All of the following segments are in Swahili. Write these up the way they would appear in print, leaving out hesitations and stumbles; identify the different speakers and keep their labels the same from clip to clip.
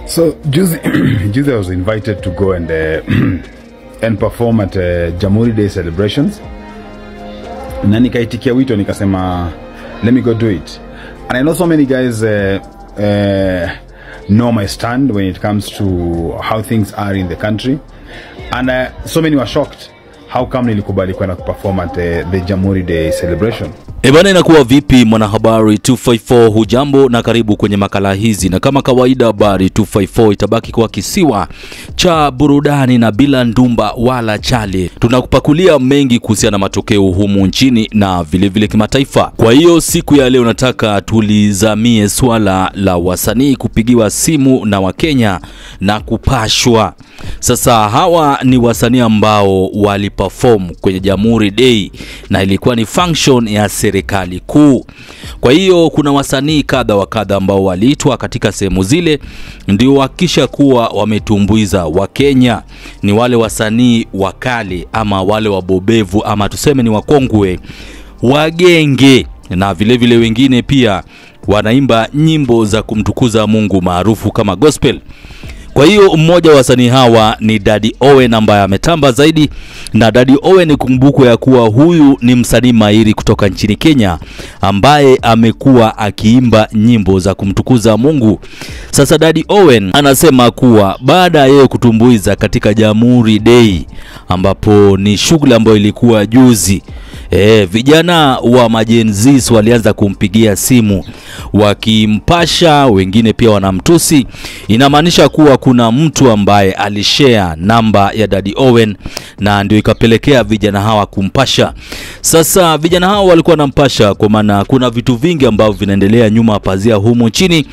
Speaker 1: So, Juzi I was invited to go and and perform at Jamhuri Day celebrations. Na nikaitikia wito nikasema, let me go do it. And I know so many guys know my stand when it comes to how things are in the country. And so many were shocked how come nilikubali kwenda kuperform at the Jamhuri Day celebration.
Speaker 2: Ebana, inakuwa vipi mwanahabari 254, hujambo na karibu kwenye makala hizi. Na kama kawaida Habari 254 itabaki kwa kisiwa cha burudani na bila ndumba wala chale. Tunakupakulia mengi kuhusiana na matokeo humu nchini na vile vile kimataifa. Kwa hiyo siku ya leo nataka tulizamie swala la wasanii kupigiwa simu na Wakenya na kupashwa. Sasa hawa ni wasanii ambao waliperform kwenye Jamhuri Day na ilikuwa ni function ya serikali kuu. Kwa hiyo kuna wasanii kadha wa kadha ambao waliitwa katika sehemu zile ndio wakisha kuwa wametumbuiza Wakenya. Ni wale wasanii wakale ama wale wabobevu ama tuseme ni wakongwe, wagenge, na vile vile wengine pia wanaimba nyimbo za kumtukuza Mungu maarufu kama gospel. Kwa hiyo mmoja wa wasanii hawa ni Daddy Owen ambaye ametamba zaidi, na Daddy Owen kumbukwe ya kuwa huyu ni msanii mahiri kutoka nchini Kenya ambaye amekuwa akiimba nyimbo za kumtukuza Mungu. Sasa Daddy Owen anasema kuwa baada ya yeye kutumbuiza katika Jamhuri Day ambapo ni shughuli ambayo ilikuwa juzi, vijana wa majenzis walianza kumpigia simu wakimpasha, wengine pia wanamtusi. Inamaanisha kuwa kuna mtu ambaye alishare namba ya Daddy Owen na ndio ikapelekea vijana hawa kumpasha. Sasa vijana hawa walikuwa wanampasha kwa maana kuna vitu vingi ambavyo vinaendelea nyuma pazia humu nchini,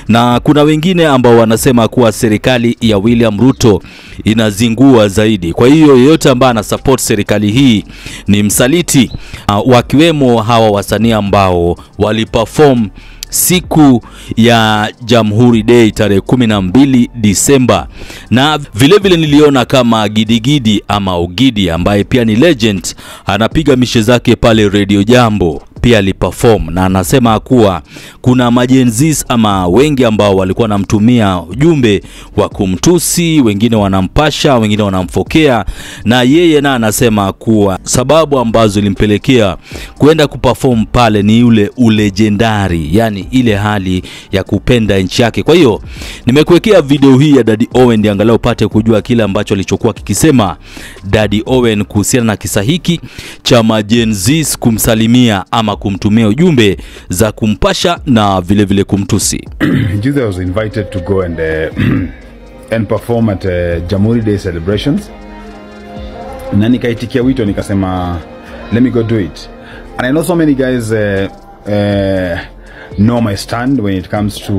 Speaker 2: na kuna wengine ambao wanasema kuwa serikali ya William Ruto inazingua zaidi. Kwa hiyo yeyote ambaye ana support serikali hii ni msaliti, wakiwemo hawa wasanii ambao waliperform siku ya Jamhuri Day tarehe 12 Disemba. Na vile vile niliona kama Gidigidi ama Ogidi ambaye pia ni legend anapiga mishe zake pale Radio Jambo pia aliperform, na anasema kuwa kuna majenzis ama wengi ambao walikuwa wanamtumia ujumbe wa kumtusi, wengine wanampasha, wengine wanamfokea, na yeye na anasema kuwa sababu ambazo ilimpelekea kwenda kuperform pale ni ule ulegendari, yani ile hali ya kupenda nchi yake. Kwa hiyo nimekuwekea video hii ya Daddy Owen angalau upate kujua kile ambacho alichokuwa kikisema Daddy Owen kuhusiana na kisa hiki cha majenzis kumsalimia ama kumtumia ujumbe za kumpasha na vile vile kumtusi.
Speaker 1: Juzi I was invited to go and perform at Jamhuri Day celebrations. Na nikaitikia wito nikasema, let me go do it. And I know so many guys know my stand when it comes to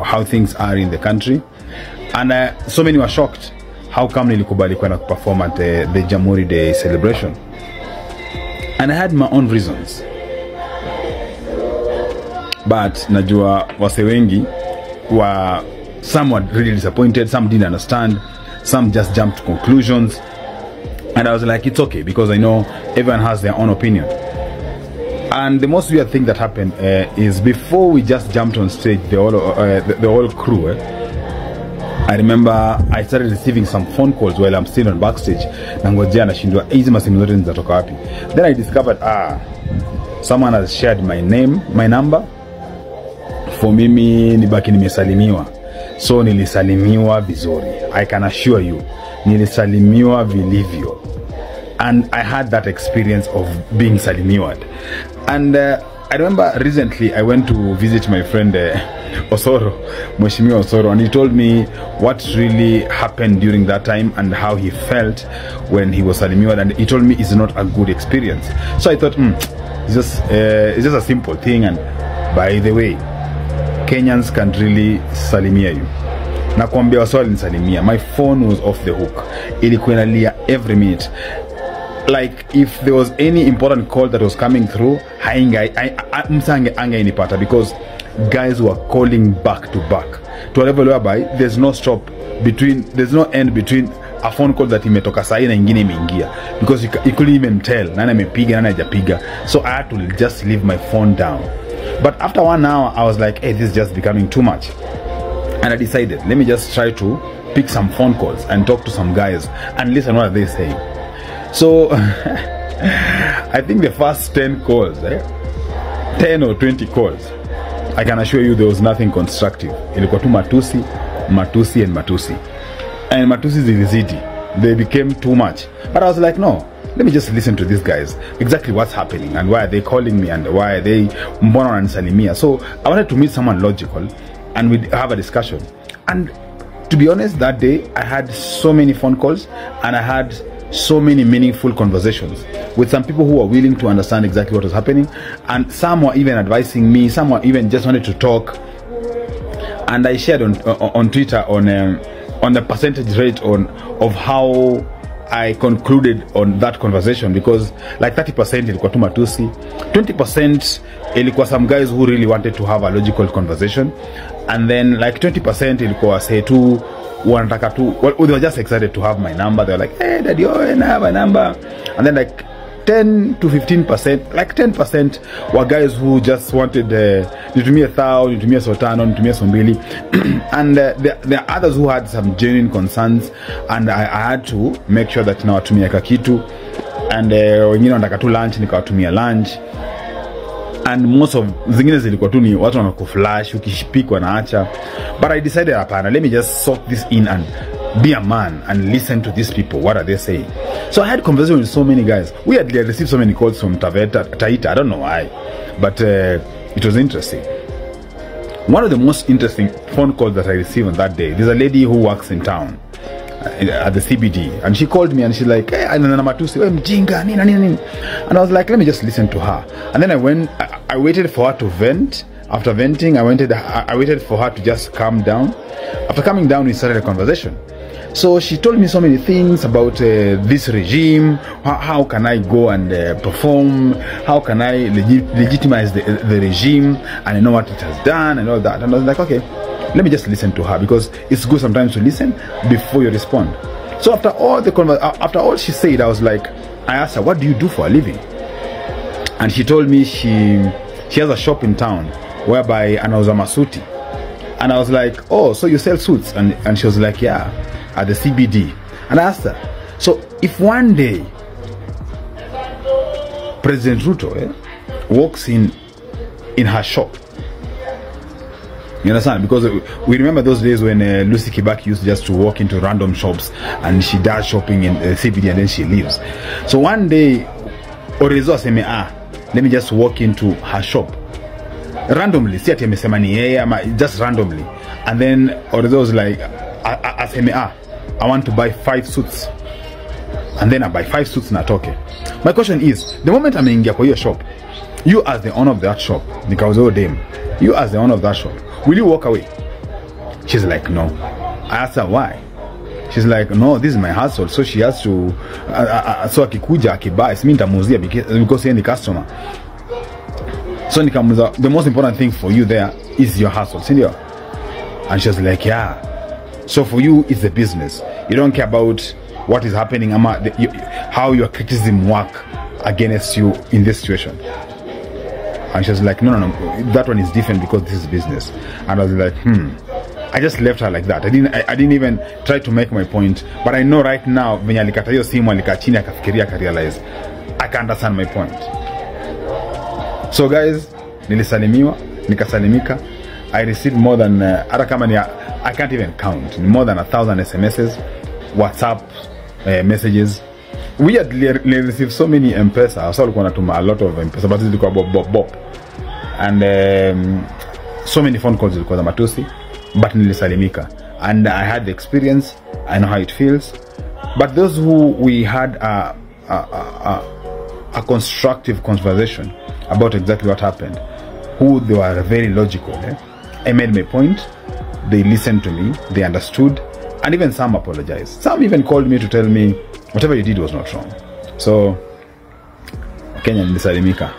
Speaker 1: how things are in the country. And so many were shocked how come nilikubali kwenda kuperform at the Jamhuri Day celebration. And I had my own reasons. But najua wase wengi were somewhat really disappointed, some didn't understand, some just jumped to conclusions. And I was like, it's okay, because I know everyone has their own opinion. And the most weird thing that happened is before we just jumped on stage, the whole crew, I remember I started receiving some phone calls while I'm still on backstage. Nangojea nashindwa hizi masimu zote zinatoka wapi. Then I discovered someone has shared my name, my number. For mimi nibaki nimesalimiwa. So nilisalimiwa vizuri. I can assure you, nilisalimiwa vilivyo. And I had that experience of being salimiwad. And I remember recently I went to visit my friend Osoro, Mheshimiwa Osoro, and he told me what really happened during that time and how he felt when he was salimiwad, and he told me it's not a good experience. So I thought, it's just a simple thing. And by the way, Kenyans can really salimia you. Na kuambia waswali nisalimia. My phone was off the hook. Ilikuwa inalia every minute. Like if there was any important call that was coming through, msange anga inipata, because guys were calling back to back to a level whereby there's no end between a phone call that imetoka sahi na ingine imeingia, because you couldn't even tell nani amepiga nani hajapiga. So I had to just leave my phone down. But after 1 hour I was like, hey, this is just becoming too much. And I decided, let me just try to pick some phone calls and talk to some guys and listen what they say. So I think the first 10 calls, 10 or 20 calls, I can assure you there was nothing constructive. Ilikuwa tu matusi, matusi and matusi. And matusi zilizidi. They became too much. But I was like, no, let me just listen to these guys. Exactly what's happening and why are they calling me and why are they mbona wananisalimia. So I wanted to meet someone logical and we'd have a discussion. And to be honest, that day I had so many phone calls and I had so many meaningful conversations with some people who were willing to understand exactly what was happening, and some were even advising me, some were even just wanted to talk. And I shared on Twitter on the percentage rate of how I concluded on that conversation, because like 30% ilikuwa tu matusi, 20% ilikuwa some guys who really wanted to have a logical conversation, and then like 20% ilikuwa say tu wanataka tu, well, they were just excited to have my number. They were like, hey Daddy Owen, I have a number. And then like 10 to 15%, like 10% were guys who just wanted nitumie 1,000, nitumie 500, nitumie 200. And there are others who had some genuine concerns, and I had to make sure that nawatumia kakitu, and wengine wanataka tu lunch, nikawatumia lunch. And most of zingine zilikuwa tu ni watu wanakuflash, ukishipikwa na acha. But I decided, hapana, let me just soak this in and be a man and listen to these people. What are they saying? So I had conversation with so many guys. We had received so many calls from Taita. I don't know why, but it was interesting. One of the most interesting phone calls that I received on that day, there's a lady who works in town at the CBD, and she called me and she's like, hey, and I was like, let me just listen to her. And then I waited for her to vent. After venting, I waited for her to just calm down. After calming down, we started a conversation. So she told me so many things about this regime. How can I go and perform? How can I legitimize the regime? And I know what it has done and all that. And I was like, okay, let me just listen to her, because it's good sometimes to listen before you respond. So after all she said, I was like, I asked her, what do you do for a living? And she told me she has a shop in town whereby anauza masuti. And I was like, oh, so you sell suits? And she was like, yeah, at the CBD. And I asked her, so if one day President Ruto walks in her shop, you understand? Because we remember those days when Lucy Kibaki used just to walk into random shops and she does shopping in CBD and then she leaves. So one day, Orezo aseme, let me just walk into her shop randomly, si ati amesema ni yeye, just randomly. And then Orezo was like, aseme, I want to buy 5 suits. And then I buy 5 suits na toke. My question is, the moment ameingia kwa hiyo shop, you as the owner of that shop, nikauzo dem, you as the owner of that shop, will you walk away? She's like, no. I asked her why. She's like, no, this is my hustle. So she has to, so akikuja akibuy, si mimi nitamuzia because he is the customer. So nikamuza, the most important thing for you there is your hustle, sindio? And she was like, yeah. So for you, it's the business. You don't care about what is happening, how your criticism work against you in this situation. And she was like, no, that one is different because this is business. And I was like, I just left her like that. I didn't even try to make my point. But I know right now, when alikata hiyo simu, alikaa chini akafikiria, akarealize, I can understand my point. So guys, nilisalimiwa, nikasalimika. I received more than, I can't even count, more than 1,000 SMSs, WhatsApp messages. We had received so many M-Pesa. I saw a lot of M-Pesa, but it's called bop. And so many phone calls because of matusi, but nilisalimika. And I had the experience. I know how it feels. But those who we had a constructive conversation about exactly what happened, who they were very logical. I made my point. They listened to me. They understood. And even some apologized. Some even called me to tell me whatever you did was not wrong. So, Kenyan nilisalimika.